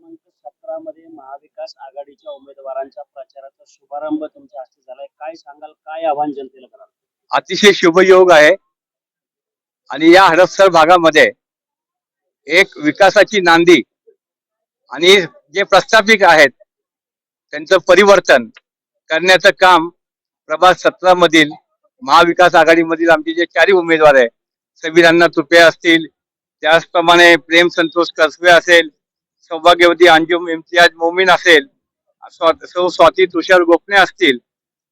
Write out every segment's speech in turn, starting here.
क्रमांक 17 मध्ये महाविकास आघाडीच्या उमेदवारांच्या प्रचाराचा शुभारंभ तुमच्या हस्ते झालाय. काय सांगाल, काय आव्हान जनतेला कराल? अतिशय शुभयोग आहे आणि या हडपसर भागामध्ये एक विकासाची नांदी आणि जे प्रस्थापित आहेत त्यांचं परिवर्तन करण्याचं काम प्रभाग 17 मधील महाविकास आघाडीमधील आमचे जे चारही उमेदवार आहे, सबीर अण्णा तुपे असतील, त्याचप्रमाणे प्रेम संतोष कसबे असेल, सौभाग्यवती अंजुम इम्तियाज मोमीन असेल, सौ स्वाती तुषार गोखणे असतील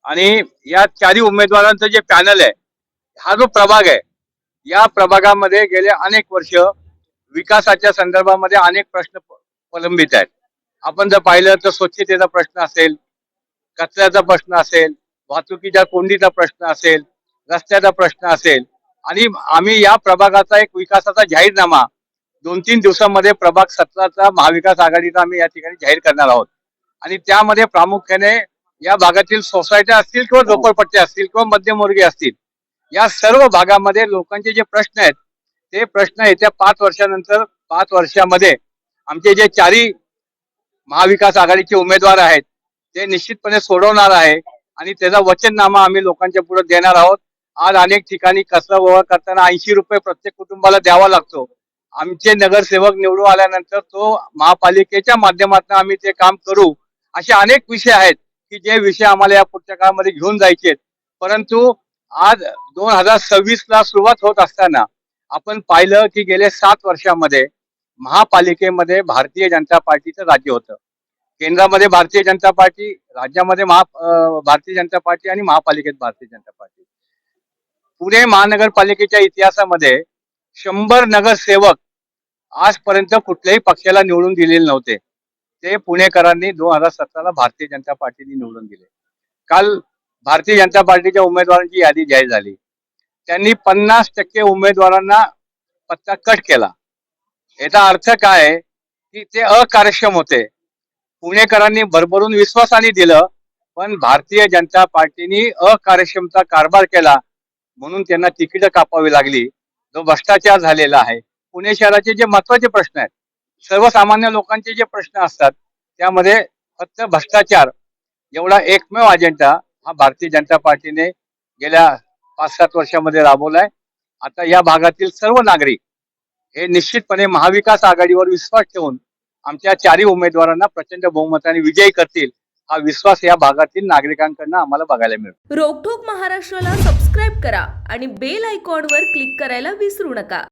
आणि या चारही उमेदवारांचं जे पॅनल आहे, हा जो प्रभाग आहे, या प्रभागामध्ये गेले अनेक वर्ष विकासाच्या संदर्भामध्ये अनेक प्रश्न प्रलंबित आहेत. आपण जर पाहिलं तर स्वच्छतेचा प्रश्न असेल, कचऱ्याचा प्रश्न असेल, वाहतुकीच्या कोंडीचा प्रश्न असेल, रस्त्याचा प्रश्न असेल आणि आम्ही या प्रभागाचा एक विकासाचा जाहीरनामा 2-3 दिवसांमध्ये प्रभाग 17चा महाविकास आघाडीचा आम्ही या ठिकाणी जाहीर करणार आहोत. आणि त्यामध्ये प्रामुख्याने या भागातील सोसायट्या असतील किंवा झोपडपट्ट्या असतील किंवा मध्यमवर्गीय असतील, या सर्व भागामध्ये लोकांचे जे प्रश्न आहेत ते प्रश्न येत्या 5 वर्षामध्ये आमचे जे चारही महाविकास आघाडीचे उमेदवार आहेत ते निश्चितपणे सोडवणार आहे आणि त्याचा वचननामा आम्ही लोकांच्या पुढे देणार आहोत. आज अनेक ठिकाणी कचरा गोळा करताना 80 रुपये प्रत्येक कुटुंबाला द्यावा लागतो. आमचे नगरसेवक निवडून आल्यानंतर तो महापालिकेच्या माध्यमातून आम्ही ते काम करू. असे अनेक विषय आहेत की जे विषय आम्हाला या पुढच्या काळामध्ये घेऊन जायचे, परंतु आज 2026 ला सुरुवात होत असताना आपण पाहिलं की गेले 7 वर्षामध्ये महापालिकेमध्ये भारतीय जनता पार्टीचं राज्य होतं. केंद्रामध्ये भारतीय जनता पार्टी, राज्यामध्ये भारतीय जनता पार्टी आणि महापालिकेत भारतीय जनता पार्टी. पुणे महानगरपालिकेच्या इतिहासामध्ये 100 नगरसेवक आजपर्यंत कुठल्याही पक्षाला निवडून दिलेले नव्हते. ते पुणेकरांनी 2017 ला भारतीय जनता पार्टीने निवडून दिले. काल भारतीय जनता पार्टीच्या उमेदवारांची यादी जाहीर झाली. त्यांनी 50% उमेदवारांना पत्ता कट केला. याचा अर्थ काय आहे की ते अकार्यक्षम होते. पुणेकरांनी भरभरून विश्वासाने दिलं, पण भारतीय जनता पार्टीने अकार्यक्षमता कारभार केला म्हणून त्यांना तिकीट कापावी लागली. जो भ्रष्टाचार झालेला आहे. पुणे शहराचे जे महत्वाचे प्रश्न आहेत, सर्वसामान्य लोकांचे जे प्रश्न असतात, त्यामध्ये फक्त भ्रष्टाचार एवढा एकमेव अजेंडा हा भारतीय जनता पार्टीने गेल्या 5-7 वर्षामध्ये राबवलाय. आता या भागातील सर्व नागरिक हे निश्चितपणे महाविकास आघाडीवर विश्वास ठेवून आमच्या चारही उमेदवारांना प्रचंड बहुमताने विजयी करतील, हा विश्वास या भागातील नागरिकांकडून आम्हाला बघायला मिळतो. रोकठोक महाराष्ट्राला सबस्क्राईब करा आणि बेल आयकॉनवर क्लिक करायला विसरू नका.